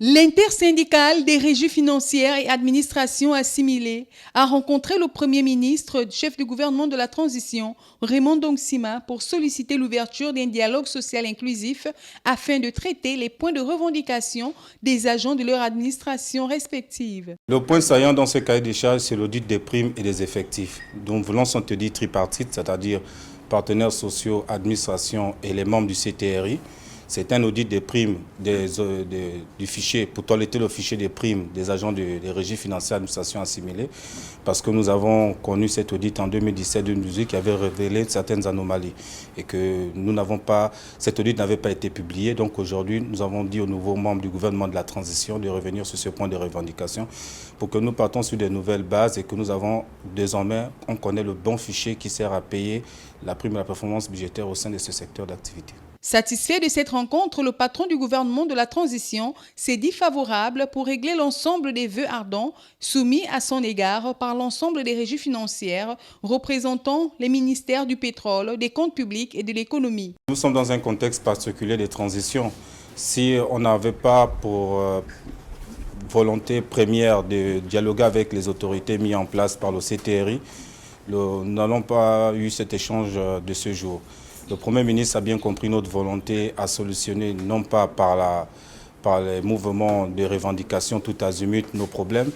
L'intersyndicale des régies financières et administrations assimilées a rencontré le Premier ministre, chef du gouvernement de la transition, Raymond Ndong-Sima, pour solliciter l'ouverture d'un dialogue social inclusif afin de traiter les points de revendication des agents de leur administration respective. Le point saillant dans ce cahier des charges, c'est l'audit des primes et des effectifs. Nous voulons s'entendre tripartite, c'est-à-dire partenaires sociaux, administration et les membres du CTRI. C'est un audit des primes du fichier, pour toiletter le fichier des primes des agents des régies financières et administration assimilées, parce que nous avons connu cet audit en 2017-2018 qui avait révélé certaines anomalies et que cet audit n'avait pas été publié. Donc aujourd'hui, nous avons dit aux nouveaux membres du gouvernement de la transition de revenir sur ce point de revendication pour que nous partons sur de nouvelles bases et que nous avons désormais, on connaît le bon fichier qui sert à payer la prime de la performance budgétaire au sein de ce secteur d'activité. Satisfait de cette rencontre, le patron du gouvernement de la transition s'est dit favorable pour régler l'ensemble des vœux ardents soumis à son égard par l'ensemble des régies financières représentant les ministères du pétrole, des comptes publics et de l'économie. Nous sommes dans un contexte particulier de transition. Si on n'avait pas pour volonté première de dialoguer avec les autorités mises en place par le CTRI, nous n'allons pas eu cet échange de ce jour. Le Premier ministre a bien compris notre volonté à solutionner, non pas par les mouvements de revendication tout azimut, nos problèmes,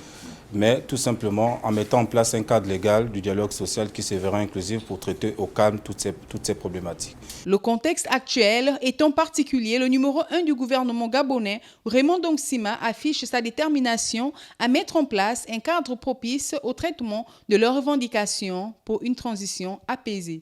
mais tout simplement en mettant en place un cadre légal du dialogue social qui se verra inclusif pour traiter au calme toutes ces problématiques. Le contexte actuel est en particulier le numéro 1 du gouvernement gabonais, Raymond Ndong-Sima, affiche sa détermination à mettre en place un cadre propice au traitement de leurs revendications pour une transition apaisée.